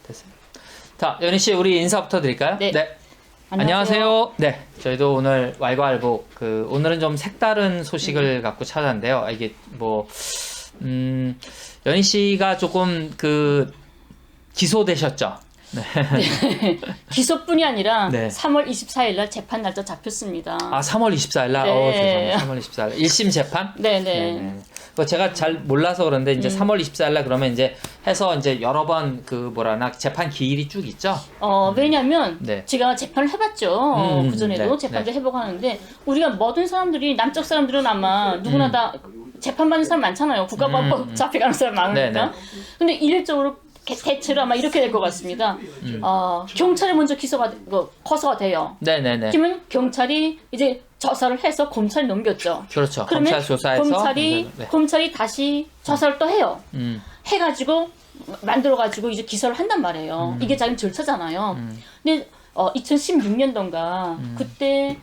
됐어요. 자, 연희 씨, 우리 인사부터 드릴까요? 네. 안녕하세요. 네, 저희도 오늘 왈가왈부 오늘은 좀 색다른 소식을 갖고 찾아왔는데요. 이게 뭐 연희 씨가 조금 기소되셨죠? 네. 네. 기소뿐이 아니라 네. 3월 24일 날 재판 날짜 잡혔습니다. 아, 3월 24일 날? 네. 죄송합니다. 3월 24일 날. 1심 재판? 네네. 네네. 뭐 제가 잘 몰라서 그런데 이제 3월 24일 날 그러면 이제 해서 이제 여러 번 재판 기일이 쭉 있죠? 왜냐면 네. 제가 재판을 해봤죠. 그전에도 네. 재판도 네. 해보고 하는데 우리가 모든 사람들이 남쪽 사람들은 아마 누구나 다 재판받는 사람 많잖아요. 국가법법 잡혀가는 사람 많으니까. 네네. 근데 일률적으로 대체로 아마 이렇게 될 것 같습니다. 경찰이 먼저 커서가 돼요. 네네네. 그러면 경찰이 이제 조사를 해서 검찰이 넘겼죠. 그렇죠. 그러면 검찰 조사해서 검찰이 다시 조사를 또 해요. 해가지고 만들어가지고 이제 기소를 한단 말이에요. 이게 자기 절차잖아요. 근데 2016년도인가 그때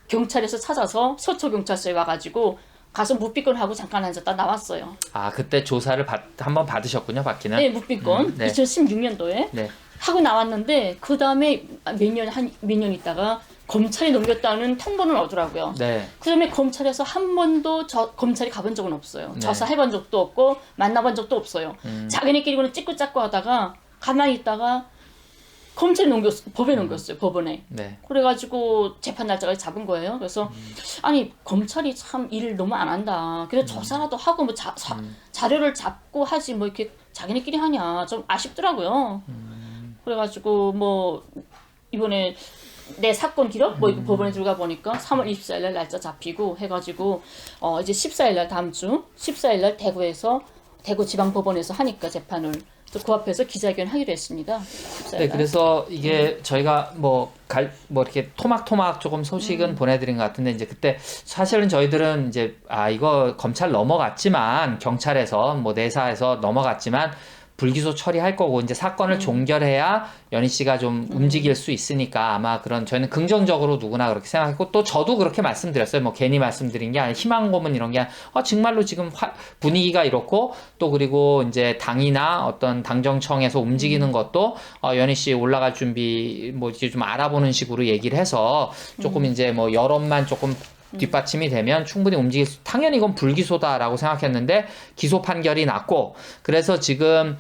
경찰에서 찾아서 서초경찰서에 와가지고 가서 묵비권하고 잠깐 앉았다 나왔어요. 아, 그때 조사를 한번 받으셨군요, 받기는. 네, 묵비권. 네. 2016년도에 네. 하고 나왔는데 그 다음에 몇 년 있다가 검찰이 넘겼다는 통보는 오더라고요. 네. 그 다음에 검찰에서 한 번도 검찰이 가본 적은 없어요. 네. 조사해본 적도 없고 만나본 적도 없어요. 자기네끼리는 찍고 짰고 하다가 가만히 있다가 검찰이 법에 넘겼어요. 법원에. 네. 그래가지고 재판 날짜를 잡은 거예요. 그래서 아니 검찰이 참 일을 너무 안 한다. 그래서 조사라도 하고 뭐 자료를 잡고 하지 뭐 이렇게 자기네끼리 하냐 좀 아쉽더라고요. 그래가지고 뭐 이번에 내 사건 기록 뭐 이거 법원에 들어가 보니까 3월 24일 날 날짜 잡히고 해가지고 이제 14일 날 다음 주 14일 날 대구 지방법원에서 하니까 재판을 그 앞에서 기자회견 하기로 했습니다. 네, 그래서 이게 저희가 이렇게 토막토막 조금 소식은 보내드린 것 같은데, 이제 그때 사실은 저희들은 이제, 이거 검찰 넘어갔지만, 경찰에서, 내사에서 넘어갔지만, 불기소 처리할 거고, 이제 사건을 종결해야 연희 씨가 좀 움직일 수 있으니까 아마 저희는 긍정적으로 누구나 그렇게 생각했고, 또 저도 그렇게 말씀드렸어요. 괜히 말씀드린 게 아니라 희망 고문 이런 게 아니라, 정말로 지금 분위기가 이렇고, 또 그리고 이제 당이나 어떤 당정청에서 움직이는 것도, 연희 씨 올라갈 준비, 이제 좀 알아보는 식으로 얘기를 해서, 조금 이제 여론만 조금 뒷받침이 되면 충분히 움직일 수, 당연히 이건 불기소다라고 생각했는데 기소 판결이 났고, 그래서 지금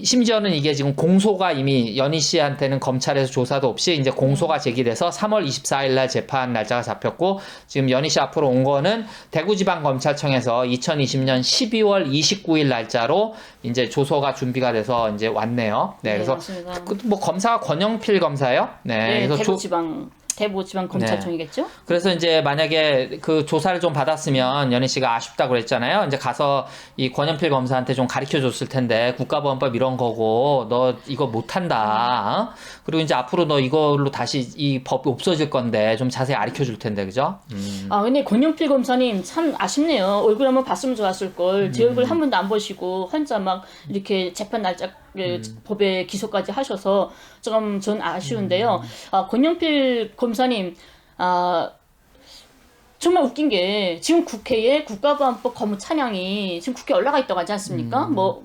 심지어는 이게 지금 공소가 이미 연희 씨한테는 검찰에서 조사도 없이 이제 공소가 제기돼서 3월 24일 날 재판 날짜가 잡혔고, 지금 연희 씨 앞으로 온 거는 대구지방검찰청에서 2020년 12월 29일 날짜로 이제 조서가 준비가 돼서 이제 왔네요. 네, 그래서 맞습니다. 검사가 권영필 검사예요. 네, 네, 그래서 대구지방검찰청이겠죠? 네. 그래서 이제 만약에 그 조사를 좀 받았으면 연희 씨가 아쉽다고 그랬잖아요. 이제 가서 이 권영필 검사한테 좀 가르쳐 줬을 텐데, 국가보안법 이런 거고 너 이거 못한다. 그리고 이제 앞으로 너 이걸로 다시 이 법이 없어질 건데 좀 자세히 가르쳐 줄 텐데, 그죠? 근데 권영필 검사님 참 아쉽네요. 얼굴 한번 봤으면 좋았을 걸. 제 얼굴 한 번도 안 보시고 혼자 막 이렇게 재판 날짜 법에 기소까지 하셔서 조금 전 아쉬운데요. 권영필 검사님, 정말 웃긴 게 지금 국회에 국가보안법 거무 찬양이 지금 국회에 올라가 있다고 하지 않습니까? 이거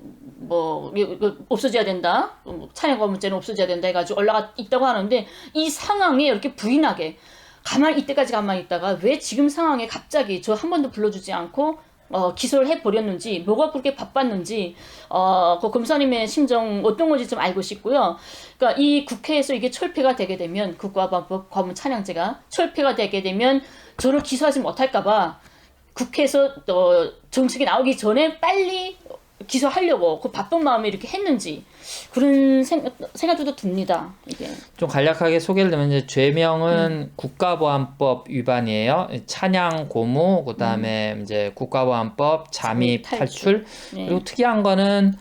없어져야 된다. 찬양 거무죄는 없어져야 된다 해가지고 올라가 있다고 하는데, 이 상황에 이렇게 부인하게 이때까지 가만히 있다가 왜 지금 상황에 갑자기 저 한 번도 불러주지 않고 기소를 해버렸는지, 뭐가 그렇게 바빴는지, 그 검사님의 심정 어떤 건지 좀 알고 싶고요. 그러니까 이 국회에서 이게 철폐가 되게 되면, 국가보안법 거무 찬양죄가 철폐가 되게 되면 저를 기소하지 못할까봐 국회에서 정책이 나오기 전에 빨리 기소하려고 그 바쁜 마음에 이렇게 했는지, 그런 생각도 듭니다. 이게 좀 간략하게 소개를 드리면, 이제 죄명은 국가보안법 위반이에요. 찬양 고무, 그다음에 이제 국가보안법 잠입 탈출. 네. 그리고 특이한 거는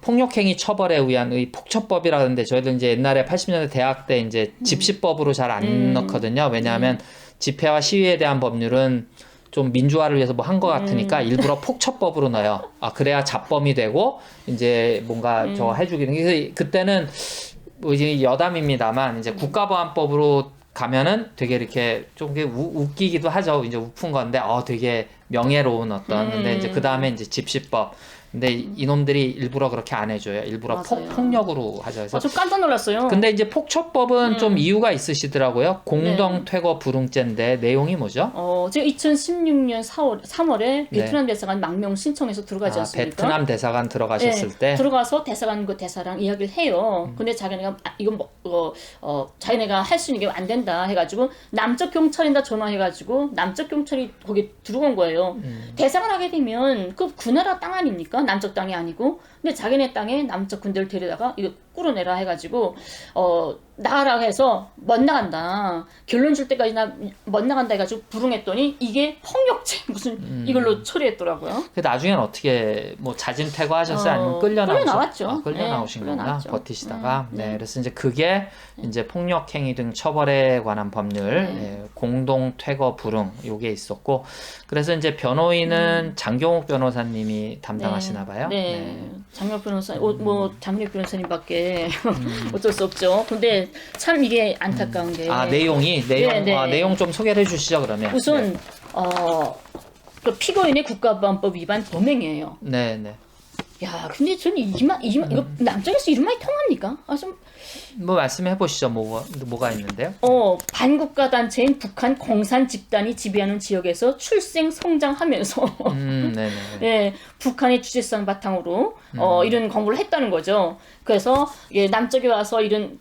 폭력행위 처벌에 의한 폭처법이라 하는데, 저희들 이제 옛날에 80년대 대학 때 이제 집시법으로 잘 안 넣거든요. 왜냐하면 집회와 시위에 대한 법률은 좀 민주화를 위해서 한 것 같으니까 일부러 폭처법으로 넣어요. 그래야 잡범이 되고 이제 뭔가 해주기는. 그래서 그때는 이제 여담입니다만, 이제 국가보안법으로 가면은 되게 이렇게 좀 웃기기도 하죠. 이제 웃픈 건데, 되게 명예로운 어떤. 근데 이제 그 다음에 이제 집시법. 근데 이놈들이 일부러 그렇게 안 해줘요. 일부러 맞아요. 폭력으로 하죠. 그래서 좀 깜짝 놀랐어요. 근데 이제 폭처법은 좀 이유가 있으시더라고요. 공동퇴거 불응죄인데 내용이 뭐죠? 제가 2016년 3월에 베트남 대사관 망명 신청해서 들어가지 않습니까? 베트남 대사관 들어가셨을 때 들어가서 대사관 그 대사랑 이야기를 해요. 근데 자기네가 이건 자기네가 할 수 있는 게 안 된다 해가지고 남쪽 경찰인다 전화해가지고 남쪽 경찰이 거기 들어온 거예요. 대사관 하게 되면 그 나라 땅 아닙니까? 남쪽 땅이 아니고. 근데 자기네 땅에 남쪽 군대를 데려다가 이거 꾸려내라 해가지고 나가라 해서 못 나간다. 결론 줄 때까지 못 나간다 해가지고 불응했더니 이게 폭력죄 무슨 이걸로 처리했더라고요. 그 나중엔 어떻게 뭐 자진 퇴거하셨어요? 아니면 끌려 나왔죠. 끌려 나오신 끌려 거구나. 나왔죠. 버티시다가. 그래서 이제 그게 이제 폭력 행위 등 처벌에 관한 법률, 공동 퇴거 불응 요게 있었고, 그래서 이제 변호인은 장경욱 변호사님이 담당하시나 봐요. 장경욱 변호사, 장경욱 변호사님밖에 어쩔 수 없죠. 근데 참 이게 안타까운 게 내용 좀 소개를 해주시죠 그러면. 우선 그 피고인의 국가보안법 위반 범행이에요. 네네. 야, 근데 저는 이거 남쪽에서 이런 말이 통합니까? 뭐 말씀해 보시죠. 뭐가 있는데요? 반국가 단체인 북한 공산 집단이 지배하는 지역에서 출생 성장하면서 네네. 북한의 주제성 바탕으로 이런 공부를 했다는 거죠. 그래서 남쪽에 와서 이런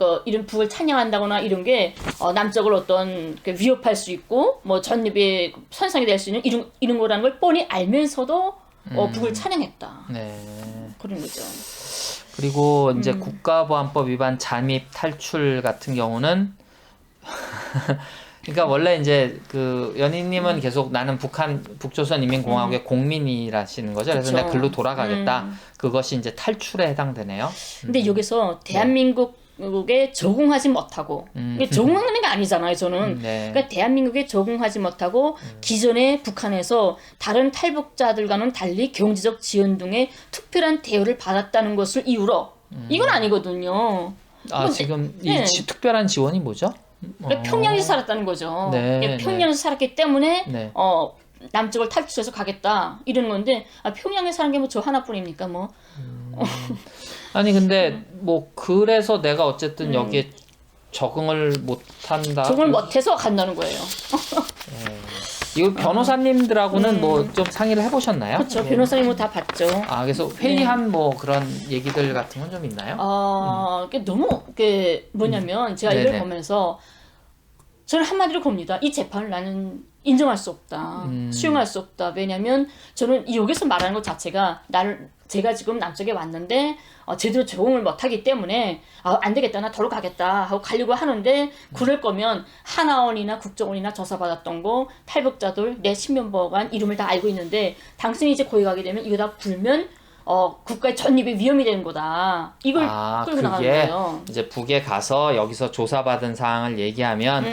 북을 찬양한다거나 이런 게 남쪽을 어떤 위협할 수 있고 뭐 전입의 선상이 될 수 있는 이런 거라는 걸 뻔히 알면서도 북을 찬양했다. 네. 그런 거죠. 그리고 이제 국가보안법 위반 잠입 탈출 같은 경우는 그러니까 원래 이제 그 연희님은 계속 나는 북조선 인민공화국의 공민이라시는 거죠. 그래서 내가 글로 돌아가겠다. 그것이 이제 탈출에 해당되네요. 근데 여기서 대한민국에 적응하지 못하고 이게 적응하는 게 아니잖아요. 저는 그러니까 대한민국에 적응하지 못하고 기존에 북한에서 다른 탈북자들과는 달리 경제적 지원 등의 특별한 대우를 받았다는 것을 이유로 이건 아니거든요. 지금 이 특별한 지원이 뭐죠? 그러니까 평양에서 살았다는 거죠. 평양에서 살았기 때문에 남쪽을 탈출해서 가겠다 이런 건데 평양에 사는 게 뭐 저 하나뿐입니까 뭐. 아니 근데 뭐 그래서 내가 어쨌든 여기에 적응을 못한다. 적응을 못해서 간다는 거예요. 이거 변호사님들하고는 뭐 좀 상의를 해보셨나요? 그렇죠. 변호사님은 다 봤죠. 그래서 회의한 뭐 그런 얘기들 같은 건 좀 있나요? 너무 뭐냐면 제가 이걸 보면서 저는 한마디로 봅니다. 이 재판을 나는 인정할 수 없다. 수용할 수 없다. 왜냐면 저는 여기서 말하는 것 자체가 제가 지금 남쪽에 왔는데 제대로 적응을 못하기 때문에 안 되겠다. 나 도로 가겠다 하고 가려고 하는데 그럴 거면 하나원이나 국정원이나 조사받았던 거 탈북자들 내 신변보호관 이름을 다 알고 있는데 당신이 이제 거기 가게 되면 이거 다 불면 국가의 전입이 위험이 되는 거다. 이걸 끌고 나가는 거예요. 이제 북에 가서 여기서 조사받은 사항을 얘기하면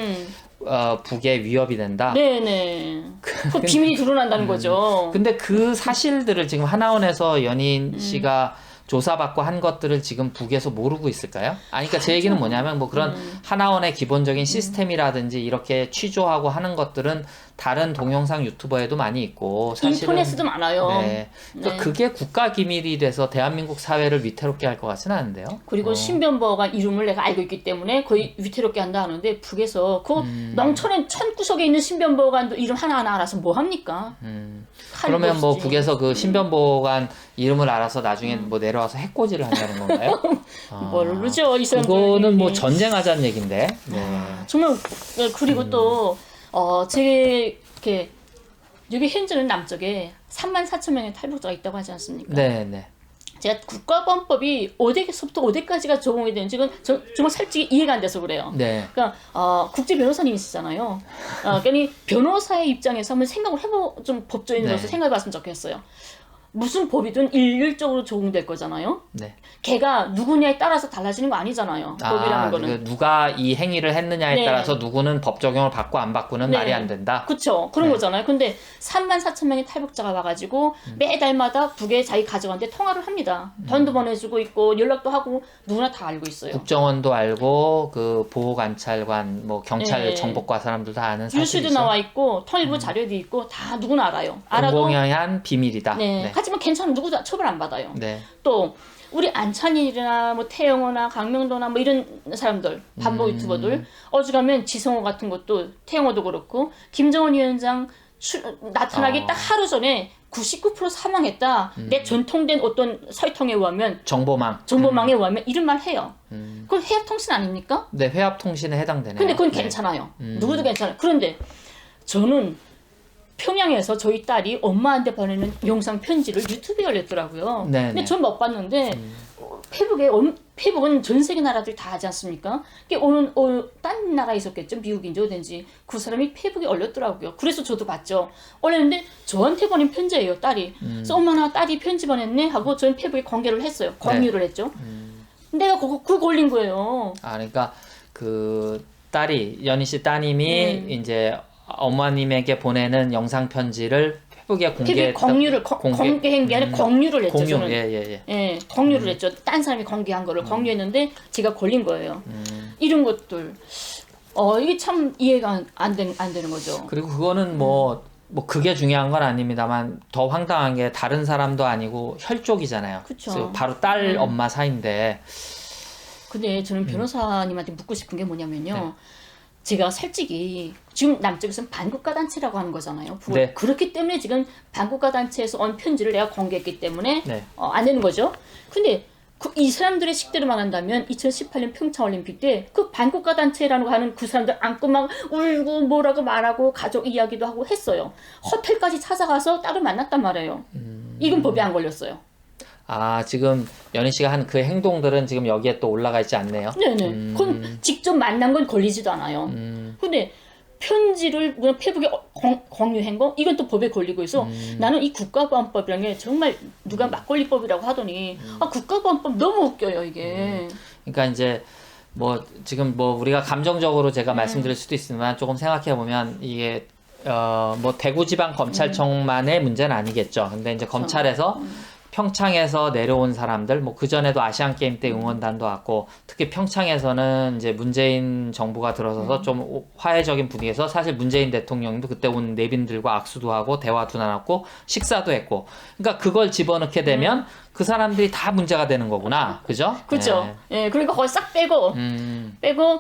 북의 위협이 된다. 네네. 그 비밀이 드러난다는 거죠. 근데 그 사실들을 지금 하나원에서 연인 씨가 조사받고 한 것들을 지금 북에서 모르고 있을까요? 그러니까 제 얘기는 뭐냐면 뭐 그런 하나원의 기본적인 시스템이라든지 이렇게 취조하고 하는 것들은 다른 동영상 유튜버에도 많이 있고 사실은 인터넷에도 많아요. 그러니까 그게 국가 기밀이 돼서 대한민국 사회를 위태롭게 할 것 같지는 않은데요. 그리고 신변보호관 이름을 내가 알고 있기 때문에 거의 위태롭게 한다 하는데 북에서 그 농촌에 천구석에 있는 신변보호관도 이름 하나하나 알아서 뭐 합니까? 그러면 뭐 북에서 그 신변보호관 이름을 알아서 나중에 뭐 내려와서 해코지를 한다는 건가요? 모르죠. 이 사람들. 그거는 뭐 전쟁하자는 얘긴데. 정말 그리고 또 이렇게 여기 현재는 남쪽에 34,000명의 탈북자가 있다고 하지 않습니까? 네. 제가 국가보안법이 어디서부터 어디까지가 적용이 되는지 정말 솔직히 이해가 안 돼서 그래요. 그러니까 국제 변호사님이시잖아요. 그러니까 변호사의 입장에서 한번 생각을 좀 법조인으로서 생각해봤으면 좋겠어요. 무슨 법이든 일률적으로 적용될 거잖아요. 네. 걔가 누구냐에 따라서 달라지는 거 아니잖아요. 법이라는 거는. 누가 이 행위를 했느냐에 네. 따라서 누구는 법 적용을 받고 안 받고는 네. 말이 안 된다. 그쵸. 그런 네. 거잖아요. 근데 34,000명의 탈북자가 와가지고 매달마다 북에 자기 가져간데 통화를 합니다. 돈도 보내주고 있고 연락도 하고 누구나 다 알고 있어요. 국정원도 알고 그 보호관찰관, 뭐 경찰 네. 정보과 사람들 다 아는 뉴스도 사실이죠. 나와 있고 통일부 자료도 있고 다 누구나 알아요. 알아도 공공연한 비밀이다. 네. 네. 하지만 괜찮은 누구도 처벌 안 받아요. 네. 또 우리 안찬일이나 뭐 태영호나 강명도나 뭐 이런 사람들 반복 유튜버들 어지간하면 지성호 같은 것도 태영호도 그렇고 김정은 위원장 나타나기 딱 하루 전에 99% 사망했다. 내 전통된 어떤 설통에 의하면 정보망에 의하면 이런 말 해요. 그건 해약통신 아닙니까? 네, 회합통신에 해당되네요. 근데 그건 네. 괜찮아요. 누구도 괜찮아요. 그런데 저는 평양에서 저희 딸이 엄마한테 보내는 영상 편지를 유튜브에 올렸더라고요. 네, 근데 네. 전 못 봤는데 페북은 전 세계 나라들이 다 하지 않습니까? 딴 나라에 있었겠죠. 미국인지 어딘지 그 사람이 페북에 올렸더라고요. 그래서 저도 봤죠. 올렸는데 저한테 보낸 편지예요, 딸이. 그래서 엄마 나 딸이 편지 보냈네 하고 저는 페북에 공개를 했어요. 공유를 했죠. 내가 그거 올린 거예요. 그러니까 그 딸이 연희 씨 따님이 이제 어머님에게 보내는 영상 편지를 페북에 페북에 공개한 게 아니라 공유를 했죠. 저는. 예, 공유를 했죠. 딴 사람이 공개한 거를 공유했는데 제가 걸린 거예요. 이런 것들 이게 참 이해가 안 되는 거죠. 그리고 그거는 뭐 그게 중요한 건 아닙니다만 더 황당한 게 다른 사람도 아니고 혈족이잖아요. 그쵸. 바로 딸 엄마 사이인데. 근데 저는 변호사님한테 묻고 싶은 게 뭐냐면요. 네. 제가 솔직히 지금 남쪽에서는 반국가 단체라고 하는 거잖아요. 네. 그렇기 때문에 지금 반국가 단체에서 온 편지를 내가 공개했기 때문에 네. 안 되는 거죠. 근데 이 사람들의 식대로만 한다면 2018년 평창올림픽 때 그 반국가 단체라고 하는 그 사람들 안고 막 울고 뭐라고 말하고 가족 이야기도 하고 했어요. 호텔까지 찾아가서 따로 만났단 말이에요. 이건 법에 안 걸렸어요. 지금 연희 씨가 한 그 행동들은 지금 여기에 또 올라가 있지 않네요. 네네. 그건 직접 만난 건 걸리지도 않아요. 근데 편지를 그냥 페북에 공유한 거 이건 또 법에 걸리고 있어. 나는 이 국가보안법이라는 게 정말 누가 막걸리법이라고 하더니 국가보안법 너무 웃겨요 이게. 그러니까 이제 뭐 지금 뭐 우리가 감정적으로 제가 말씀드릴 수도 있지만 조금 생각해 보면 이게 뭐 대구지방검찰청만의 문제는 아니겠죠. 근데 이제 검찰에서 평창에서 내려온 사람들, 뭐 그전에도 아시안게임 때 응원단도 왔고, 특히 평창에서는 이제 문재인 정부가 들어서서 좀 화해적인 분위기에서 사실 문재인 대통령도 그때 온 내빈들과 악수도 하고, 대화도 나눴고, 식사도 했고. 그러니까 그걸 집어넣게 되면 그 사람들이 다 문제가 되는 거구나. 그죠? 그죠. 예, 그러니까 거의 싹 빼고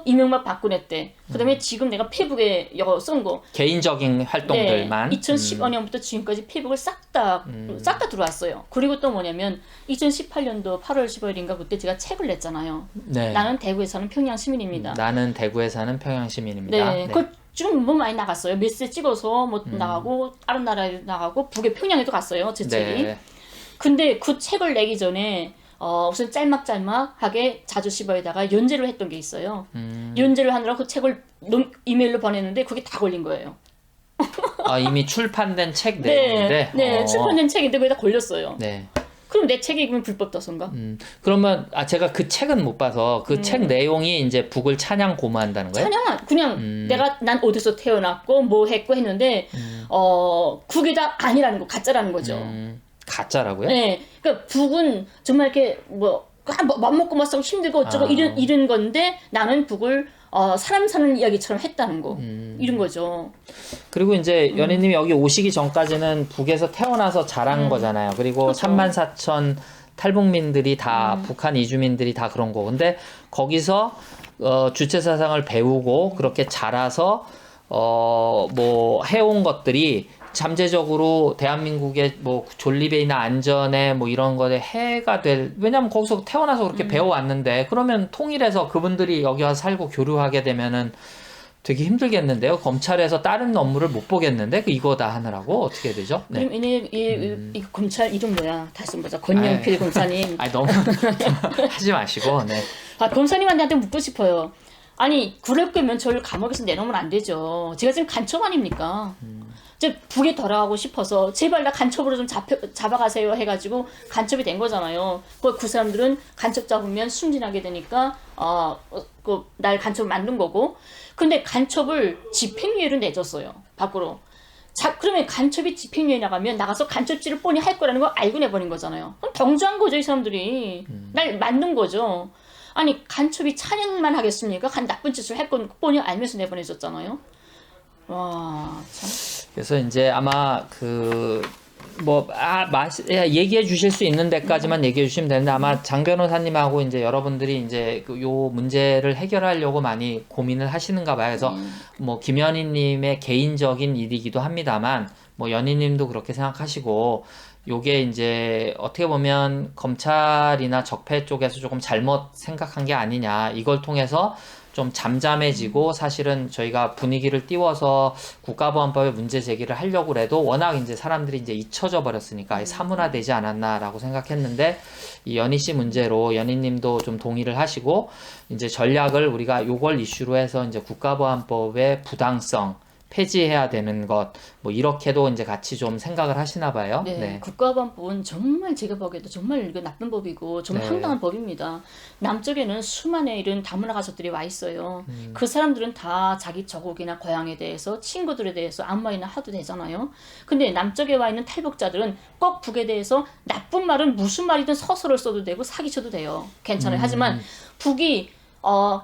이명박 박근혜 때. 그 다음에 지금 내가 페북에 이거 쓴 거. 개인적인 활동들만. 2015년부터 지금까지 페북을 싹 다 들어왔어요. 그리고 또 뭐냐면 2018년도 8월 15일인가 그때 제가 책을 냈잖아요. 네. 나는 대구에 사는 평양 시민입니다. 나는 대구에 사는 평양 시민입니다. 네. 그 지금 뭐 많이 나갔어요. 메시지 찍어서 뭐 나가고 다른 나라에 나가고 북에 평양에도 갔어요. 제 책이. 네. 근데 그 책을 내기 전에 우선 짤막하게 자주시버에다가 연재를 했던 게 있어요. 연재를 하느라 그 책을 이메일로 보냈는데 그게 다 걸린 거예요. 이미 출판된 책 내용인데. 네, 출판된 책인데 그게 다 걸렸어요. 네. 그럼 내 책이 그러면 불법 도서인가? 그러면 제가 그 책은 못 봐서 그 책 내용이 이제 북을 찬양 고무한다는 거예요? 그냥 난 어디서 태어났고 뭐 했고 했는데 그게 다 아니라는 거, 가짜라는 거죠. 가짜라고요? 네, 그러니까 북은 정말 이렇게 맘먹고 맞서고 힘들고 어쩌고 이런 건데 나는 북을 사람 사는 이야기처럼 했다는 거 이런 거죠. 그리고 이제 연희님이 여기 오시기 전까지는 북에서 태어나서 자란 거잖아요. 그리고 그렇죠. 34,000 탈북민들이 다 북한 이주민들이 다 그런 거. 근데 거기서 주체 사상을 배우고 그렇게 자라서 뭐 해온 것들이 잠재적으로 대한민국의 뭐 존립이나 안전에 뭐 이런 거에 해가 왜냐면 거기서 태어나서 그렇게 배워왔는데 그러면 통일해서 그분들이 여기 와서 살고 교류하게 되면은 되게 힘들겠는데요. 검찰에서 다른 업무를 못 보겠는데 이거 다 하느라고 어떻게 되죠? 네. 그럼 이 검찰 이름 뭐야? 다시 보자. 권영필 검사님. 너무 하지 마시고. 네. 검사님한테 묻고 싶어요. 아니 그럴 거면 저를 감옥에서 내놓으면 안 되죠. 제가 지금 간첩 아닙니까? 이제 북에 돌아가고 싶어서 제발 나 간첩으로 좀 잡아가세요 해가지고 간첩이 된 거잖아요. 그 사람들은 간첩 잡으면 순진하게 되니까 날 간첩을 만든 거고. 근데 간첩을 집행유예로 내줬어요. 밖으로. 자, 그러면 간첩이 집행유예 나가면 나가서 간첩질을 뻔히 할 거라는 걸 알고 내버린 거잖아요. 그럼 경주한 거죠, 이 사람들이. 날 만든 거죠. 아니, 간첩이 찬양만 하겠습니까? 나쁜 짓을 할 건 뻔히 알면서 내보내줬잖아요. 와, 참. 그래서 이제 아마 얘기해 주실 수 있는 데까지만 얘기해 주시면 되는데 아마 장 변호사님하고 이제 여러분들이 이제 요 문제를 해결하려고 많이 고민을 하시는가 봐요. 그래서 뭐 김연희님의 개인적인 일이기도 합니다만 뭐 연희님도 그렇게 생각하시고 요게 이제 어떻게 보면 검찰이나 적폐 쪽에서 조금 잘못 생각한 게 아니냐 이걸 통해서 좀 잠잠해지고 사실은 저희가 분위기를 띄워서 국가보안법에 문제 제기를 하려고 해도 워낙 이제 사람들이 이제 잊혀져 버렸으니까 사문화되지 않았나라고 생각했는데 이 연희 씨 문제로 연희님도 좀 동의를 하시고 이제 전략을 우리가 요걸 이슈로 해서 이제 국가보안법의 부당성 폐지해야 되는 것, 뭐 이렇게도 이제 같이 좀 생각을 하시나 봐요. 네, 네. 국가보안법은 정말 제가 보기에도 정말 이거 나쁜 법이고 정말 네. 황당한 법입니다. 남쪽에는 수많은 이런 다문화 가족들이 와 있어요. 그 사람들은 다 자기 저국이나 고향에 대해서 친구들에 대해서 아무 말이나 하도 되잖아요. 근데 남쪽에 와 있는 탈북자들은 꼭 북에 대해서 나쁜 말은 무슨 말이든 서술을 써도 되고 사기쳐도 돼요. 괜찮아요. 하지만 북이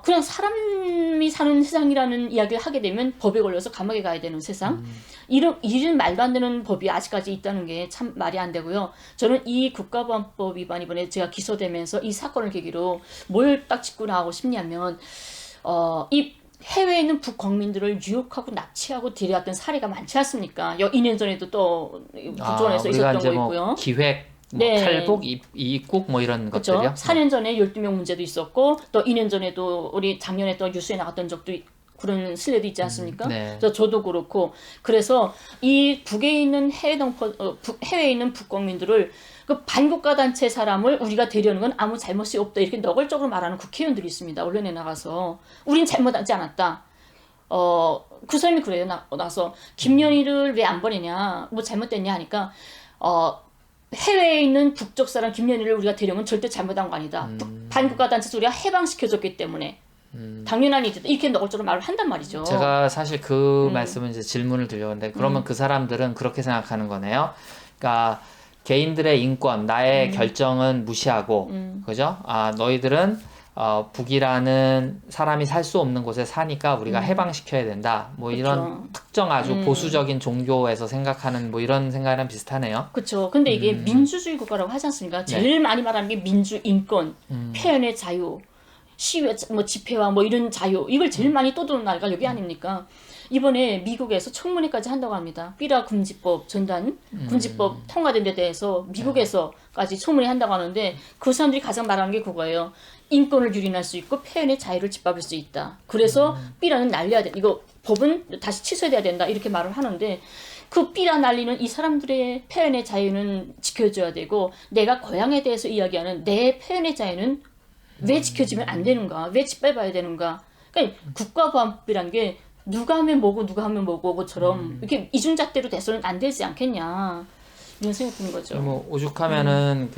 그냥 사람이 사는 세상이라는 이야기를 하게 되면 법에 걸려서 감옥에 가야 되는 세상. 이런 말도 안 되는 법이 아직까지 있다는 게 참 말이 안 되고요. 저는 이 국가보안법 위반 이번에 제가 기소되면서 이 사건을 계기로 뭘 딱 짚고 나가고 싶냐면, 이 해외에 있는 북국민들을 유혹하고 납치하고 데려왔던 사례가 많지 않습니까? 2년 전에도 또 북조원에서 우리가 있었던 이제 거 뭐 있고요. 기획 뭐 네. 탈북, 입국 뭐 이런 그렇죠. 것들이요. 4년 전에 12명 문제도 있었고 또 2년 전에도 우리 작년에 또 뉴스에 나갔던 적도 그런 신뢰도 있지 않습니까? 네. 저도 그렇고 그래서 이 북에 있는 해외에 있는 북국민들을 그 반국가 단체 사람을 우리가 데려오는 건 아무 잘못이 없다 이렇게 너글적으로 말하는 국회의원들이 있습니다. 언론에 나가서 우린 잘못하지 않았다. 그 사람이 그래요. 나서 김연희를 왜 안 보내냐, 뭐 잘못됐냐 하니까 해외에 있는 북쪽 사람 김연희를 우리가 데려오면 절대 잘못한 거 아니다. 반국가 단체에서 우리가 해방시켜줬기 때문에 당연한 일이다. 이렇게 너글적으로 말을 한단 말이죠. 제가 사실 그 말씀은 이제 질문을 드렸는데 그러면 그 사람들은 그렇게 생각하는 거네요. 그러니까 개인들의 인권, 나의 결정은 무시하고, 그죠? 너희들은 북이라는 사람이 살 수 없는 곳에 사니까 우리가 해방시켜야 된다. 뭐 이런 특정 아주 보수적인 종교에서 생각하는 뭐 이런 생각이랑 비슷하네요. 그렇죠. 근데 이게 민주주의 국가라고 하지 않습니까? 제일 많이 말하는 게 민주, 인권, 표현의 자유, 시위, 뭐 집회와 뭐 이런 자유, 이걸 제일 많이 떠드는 나라가 여기 아닙니까? 이번에 미국에서 청문회까지 한다고 합니다. 삐라 금지법 전단 금지법 통과된 데 대해서 미국에서까지 청문회 한다고 하는데 그 사람들이 가장 말하는 게 그거예요. 인권을 유린할 수 있고 표현의 자유를 짓밟을 수 있다. 그래서 삐라는 날려야 돼. 이거 법은 다시 취소해야 된다. 이렇게 말을 하는데 그 삐라 날리는 이 사람들의 표현의 자유는 지켜줘야 되고 내가 고향에 대해서 이야기하는 내 표현의 자유는 왜 지켜지면 안 되는가? 왜 짓밟아야 되는가? 그러니까 국가보안법이란 게 누가 하면 뭐고 누가 하면 뭐고처럼 이렇게 이중잣대로 돼서는 안 되지 않겠냐 이런 생각 드는 거죠. 뭐 오죽하면은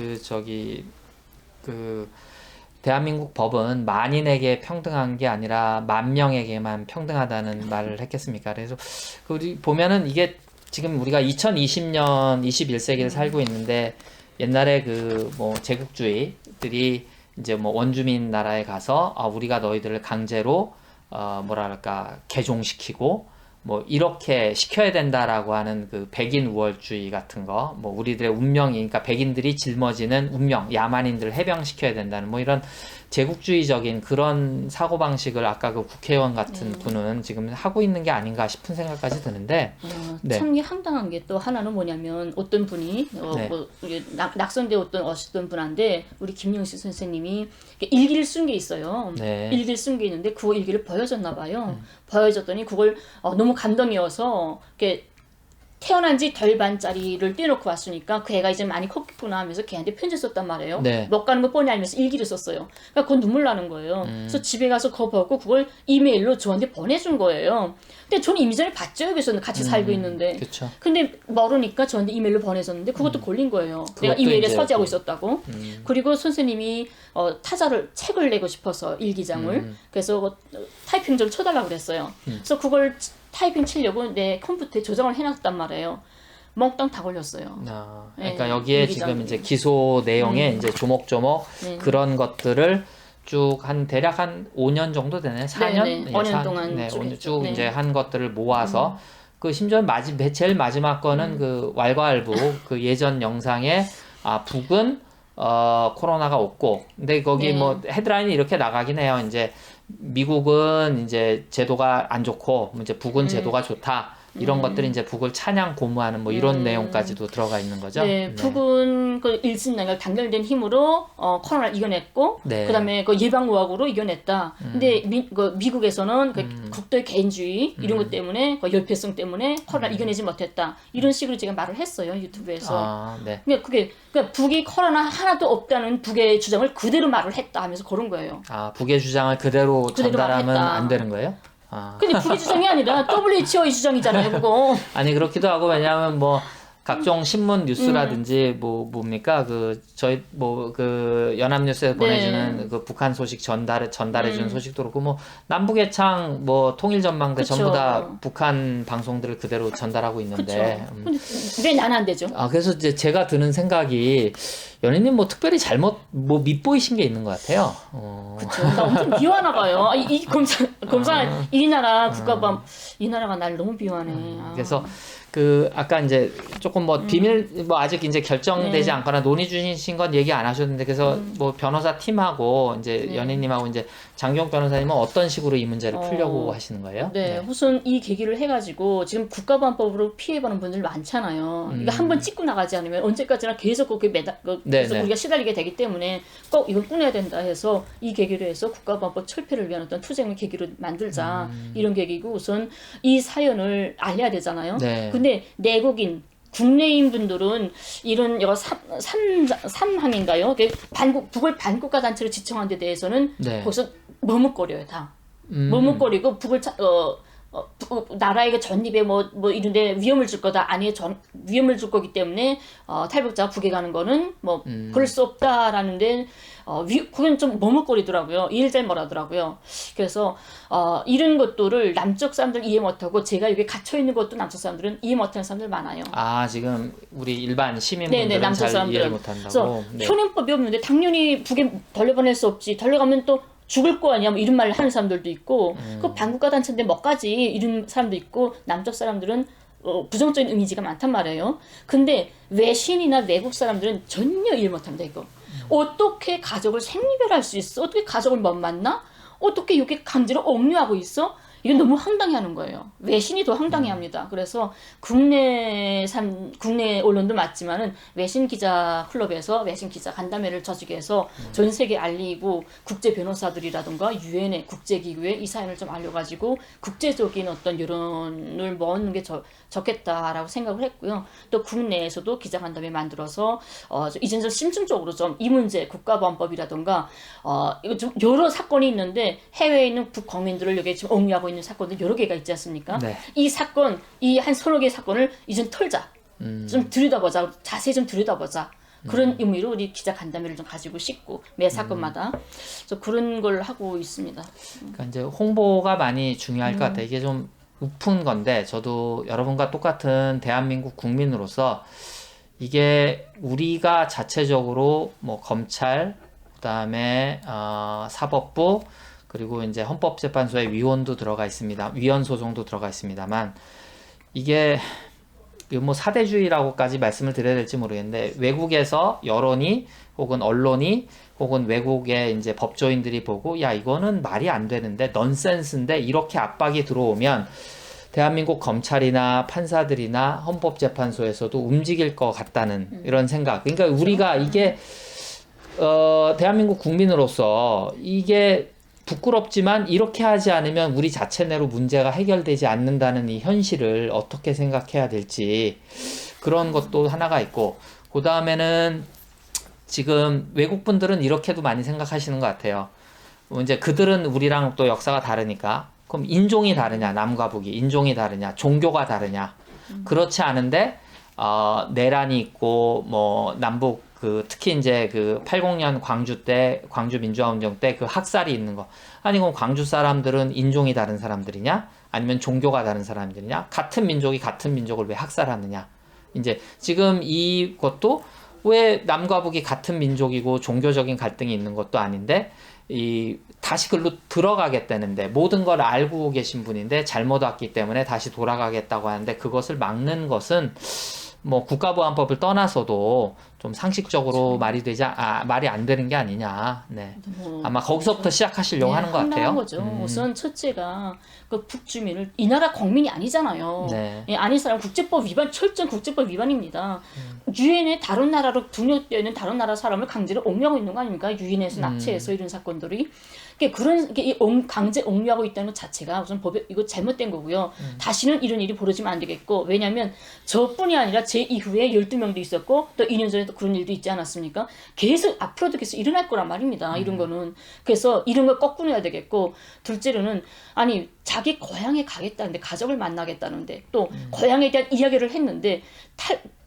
대한민국 법은 만인에게 평등한 게 아니라 만 명에게만 평등하다는 말을 했겠습니까? 그래서 우리 보면은 이게 지금 우리가 2020년 21세기를 살고 있는데 옛날에 뭐 제국주의들이 이제 뭐 원주민 나라에 가서 우리가 너희들을 강제로 개종시키고 뭐 이렇게 시켜야 된다라고 하는 그 백인 우월주의 같은 거, 뭐 우리들의 운명이, 그러니까 백인들이 짊어지는 운명, 야만인들을 해병시켜야 된다는 뭐 이런 제국주의적인 그런 사고방식을 아까 그 국회의원 같은 분은 지금 하고 있는 게 아닌가 싶은 생각까지 드는데 네. 참 황당한 게 또 하나는 뭐냐면 어떤 분이 네. 뭐 우리 낙선대 어떤 분한테 우리 김영식 선생님이 일기를 쓴 게 있어요. 네. 일기를 쓴 게 있는데 그 일기를 보여줬나 봐요. 보여줬더니 그걸 너무 감동이어서 이렇게 태어난 지 덜 반짜리를 떼놓고 왔으니까 그 애가 이제 많이 컸구나 하면서 걔한테 편지 썼단 말이에요. 네. 못 가는 거 뻔히 알면서 일기를 썼어요. 그러니까 그건 눈물 나는 거예요. 그래서 집에 가서 그거 보고 그걸 이메일로 저한테 보내준 거예요. 근데 저는 이미 전에 봤죠. 여기서 같이 살고 있는데. 그쵸. 근데 모르니까 저한테 이메일로 보내줬는데 그것도 걸린 거예요. 내가 그것도 이메일에 이제 서지하고 있었다고. 그리고 선생님이 책을 내고 싶어서 일기장을. 그래서 타이핑 좀 쳐달라고 그랬어요. 그래서 그걸 타이핑 치려고 내 컴퓨터에 저장을 해놨단 말이에요. 몽땅 다 걸렸어요. 그러니까 네, 여기에 일기장이. 지금 이제 기소 내용에 이제 조목조목 네. 그런 것들을 쭉 대략 한 5년 정도 되네. 4년? 네, 5년 동안 네, 쭉 5년 했죠. 쭉 네. 이제 한 것들을 모아서 그 심지어 제일 마지막 거는 그 왈가왈부 그 예전 영상에 북은 코로나가 없고 근데 거기 네. 뭐 헤드라인이 이렇게 나가긴 해요. 이제 미국은 이제 제도가 안 좋고 이제 북은 제도가 좋다. 이런 것들이 이제 북을 찬양 고무하는 뭐 이런 내용까지도 들어가 있는 거죠. 네, 북은 그 일신난결 단결된 힘으로 코로나를 이겨냈고, 네. 그다음에 그 예방의학으로 이겨냈다. 근데 미국에서는 그 국도의 개인주의 이런 것 때문에 그 열패성 때문에 코로나를 이겨내지 못했다. 이런 식으로 제가 말을 했어요 유튜브에서. 네. 그러니까 북이 코로나 하나도 없다는 북의 주장을 그대로 말을 했다 하면서 그런 거예요. 북의 주장을 그대로 전달하면 말했다. 안 되는 거예요? 근데 북의 주장이 아니라 WHO의 주장이잖아요, 그거. 아니 그렇기도 하고 왜냐하면 뭐 각종 신문 뉴스라든지 뭡니까 저희 그 연합뉴스에서 보내주는 그 북한 소식 전달해주는 소식도 그렇고 뭐 남북해창 뭐 통일전망대 그쵸. 전부 다 북한 방송들을 그대로 전달하고 있는데. 근데 왜 난 안 되죠? 그래서 이제 제가 드는 생각이 연예님 뭐 특별히 잘못 밉보이신 게 있는 것 같아요. 그쵸. 나 엄청 미워하나 봐요. 이 검사 이 나라 국가범 이 나라가 날 너무 미워하네. 그래서 아까 이제 조금 뭐 비밀 뭐 아직 이제 결정되지 않거나 논의 중이신 건 얘기 안 하셨는데 그래서 뭐 변호사 팀하고 이제 연예님하고 이제 장경 변호사님은 어떤 식으로 이 문제를 풀려고 하시는 거예요? 네, 우선 이 계기를 해가지고 지금 국가보안법으로 피해보는 분들 많잖아요. 이거 한번 찍고 나가지 않으면 언제까지나 계속 거기에 계속 우리가 시달리게 되기 때문에 꼭 이걸 끊어야 된다 해서 이 계기로 해서 국가보안법 철폐를 위한 어떤 투쟁의 계기로 만들자 이런 계기고 우선 이 사연을 알려야 되잖아요. 네. 근데 내국인 국내인 분들은 이런 여러 삼항인가요? 북을 반국가 단체로 지칭한 데 대해서는 거기서 머뭇거려요, 다. 머뭇거리고 나라에게 전입에 뭐 이런데 위험을 줄 거다. 아니, 위험을 줄 거기 때문에 탈북자가 북에 가는 거는 뭐 그럴 수 없다라는데 그건 좀 머뭇거리더라고요. 이해를 잘 못하더라고요. 그래서 이런 것들을 남쪽 사람들 이해 못하고 제가 여기 갇혀 있는 것도 남쪽 사람들은 이해 못하는 사람들 많아요. 지금 우리 일반 시민분들은 잘 이해를 못한다고. 그래서 현행법이 없는데 당연히 북에 돌려보낼 수 없지. 돌려가면 또 죽을 거 아니야 뭐 이런 말을 하는 사람들도 있고 그 반국가 단체인데 뭐까지 이런 사람도 있고 남쪽 사람들은 부정적인 이미지가 많단 말이에요. 근데 외신이나 외국 사람들은 전혀 이해 못합니다 이거. 어떻게 가족을 생리별할 수 있어? 어떻게 가족을 못 만나? 어떻게 이렇게 강제로 억류하고 있어? 이건 너무 황당해하는 거예요. 외신이 더 황당해합니다. 그래서 국내 언론도 맞지만은 외신 기자 클럽에서 외신 기자 간담회를 저지게 해서 전 세계 알리고 국제 변호사들이라든가 유엔의 국제기구에 이 사연을 좀 알려가지고 국제적인 어떤 여론을 모으는 게 좋겠다라고 생각을 했고요. 또 국내에서도 기자 간담회 만들어서 이제 좀 심층적으로 좀 이 문제 국가보안법이라든가 이거 좀 여러 사건이 있는데 해외에 있는 북국민들을 여기 지금 억류하고 있는 사건들 여러 개가 있지 않습니까? 네. 이 사건, 이 한 서너 개의 사건을 이제 털자. 좀 들여다보자. 자세히 좀 들여다보자. 그런 의미로 우리 기자 간담회를 좀 가지고 싶고 매 사건마다 그런 걸 하고 있습니다. 그러니까 이제 홍보가 많이 중요할 것 같아요. 이게 좀 우픈 건데 저도 여러분과 똑같은 대한민국 국민으로서 이게 우리가 자체적으로 뭐 검찰, 그다음에 사법부 그리고 이제 헌법재판소의 위원도 들어가 있습니다. 위원 소송도 들어가 있습니다만 이게 뭐 사대주의라고까지 말씀을 드려야 될지 모르겠는데 외국에서 여론이 혹은 언론이 혹은 외국의 이제 법조인들이 보고 야 이거는 말이 안 되는데 넌센스인데 이렇게 압박이 들어오면 대한민국 검찰이나 판사들이나 헌법재판소에서도 움직일 것 같다는 이런 생각. 그러니까 우리가 이게 대한민국 국민으로서 이게 부끄럽지만 이렇게 하지 않으면 우리 자체 내로 문제가 해결되지 않는다는 이 현실을 어떻게 생각해야 될지 그런 것도 하나가 있고, 그 다음에는 지금 외국 분들은 이렇게도 많이 생각하시는 것 같아요. 이제 그들은 우리랑 또 역사가 다르니까, 그럼 인종이 다르냐, 남과 북이 인종이 다르냐, 종교가 다르냐, 그렇지 않은데 내란이 있고 뭐 남북 특히 이제 80년 광주 민주화운동 때 그 학살이 있는 거, 아니 그럼 광주 사람들은 인종이 다른 사람들이냐, 아니면 종교가 다른 사람들이냐, 같은 민족이 같은 민족을 왜 학살하느냐. 이제 지금 이것도 왜 남과 북이 같은 민족이고 종교적인 갈등이 있는 것도 아닌데 다시 글로 들어가겠다는데, 모든 걸 알고 계신 분인데 잘못 왔기 때문에 다시 돌아가겠다고 하는데, 그것을 막는 것은 뭐 국가보안법을 떠나서도 좀 상식적으로 말이 안 되는 게 아니냐. 네. 아마 거기서부터 시작하시려고 하는 것 같아요. 거죠. 우선 첫째가 그 북주민을, 이 나라 국민이 아니잖아요. 네. 예, 아닌 사람 국제법 위반, 철저한 국제법 위반입니다. 유엔에 다른 나라로 등록되어 있는 다른 나라 사람을 강제로 옥죄하고 있는 거 아닙니까? 유엔에서 납치해서 이런 사건들이. 이 강제 옥죄하고 있다는 것 자체가 우선 법에 이거 잘못된 거고요. 다시는 이런 일이 벌어지면 안 되겠고, 왜냐하면 저뿐이 아니라 제 이후에 12명도 있었고 또 2년 전에 또 그런 일도 있지 않았습니까? 계속 앞으로도 계속 일어날 거란 말입니다. 이런 거는. 그래서 이런 걸 거꾸로 해야 되겠고, 둘째로는 아니 자기 고향에 가겠다는데, 가족을 만나겠다는데, 또 고향에 대한 이야기를 했는데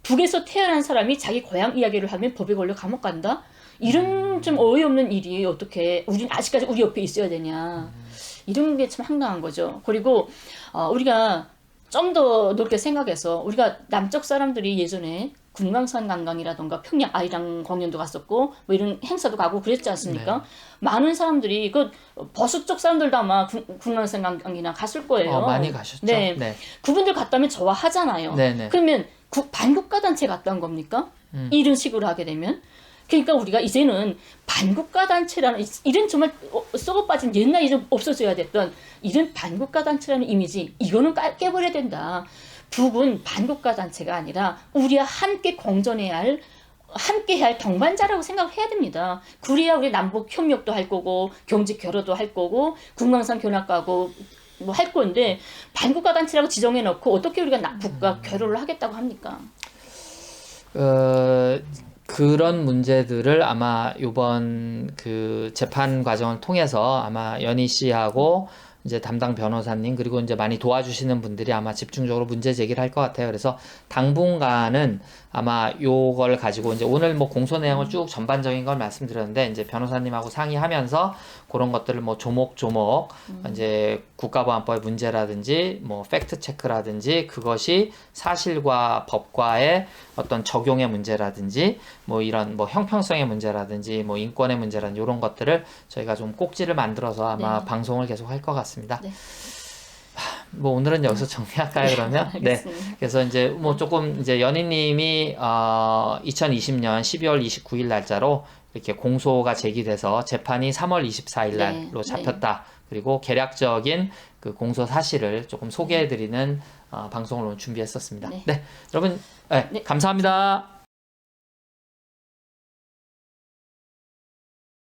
북에서 태어난 사람이 자기 고향 이야기를 하면 법에 걸려 감옥 간다? 이런 좀 어이없는 일이 어떻게 우린 아직까지 우리 옆에 있어야 되냐. 이런 게 참 황당한 거죠. 그리고 우리가 좀 더 넓게 생각해서, 우리가 남쪽 사람들이 예전에 금강산 관광이라던가 평양 아이랑 공연도 갔었고 뭐 이런 행사도 가고 그랬지 않습니까? 네. 많은 사람들이 버스 쪽 사람들도 아마 금강산 관광이나 갔을 거예요. 많이 가셨죠. 네. 네. 그분들 갔다면 좋아하잖아요. 네네. 그러면 반국가 단체 갔다 온 겁니까? 이런 식으로 하게 되면. 그러니까 우리가 이제는 반국가 단체라는, 이런 정말 썩어 빠진 옛날에 좀 없어져야 됐던 이런 반국가 단체라는 이미지, 이거는 깨버려야 된다. 북은 반국가 단체가 아니라 우리와 함께 공존해야 할, 함께 해야 할 동반자라고 생각을 해야 됩니다. 그래야 우리 남북 협력도 할 거고 경제 교류도 할 거고 금강산 견학가고 뭐 할 건데, 반국가 단체라고 지정해 놓고 어떻게 우리가 북과 교류를 하겠다고 합니까? 그런 문제들을 아마 이번 재판 과정을 통해서 아마 연희 씨하고 이제 담당 변호사님, 그리고 이제 많이 도와주시는 분들이 아마 집중적으로 문제 제기를 할 것 같아요. 그래서 당분간은 아마 요걸 가지고 이제 오늘 뭐 공소 내용을 쭉 전반적인 걸 말씀드렸는데, 이제 변호사님하고 상의하면서 그런 것들을 뭐 조목조목 이제 국가보안법의 문제라든지 뭐 팩트 체크라든지, 그것이 사실과 법과의 어떤 적용의 문제라든지 뭐 이런 뭐 형평성의 문제라든지 뭐 인권의 문제라든지 이런 것들을 저희가 좀 꼭지를 만들어서 아마 네. 방송을 계속 할 것 같습니다. 네. 뭐 오늘은 여기서 정리할까요, 그러면? 네. 그래서 이제 뭐 조금 이제 연희님이 2020년 12월 29일 날짜로 이렇게 공소가 제기돼서 재판이 3월 24일 날로 잡혔다. 그리고 개략적인 그 공소 사실을 조금 소개해드리는 방송을 오늘 준비했었습니다. 네. 여러분, 감사합니다.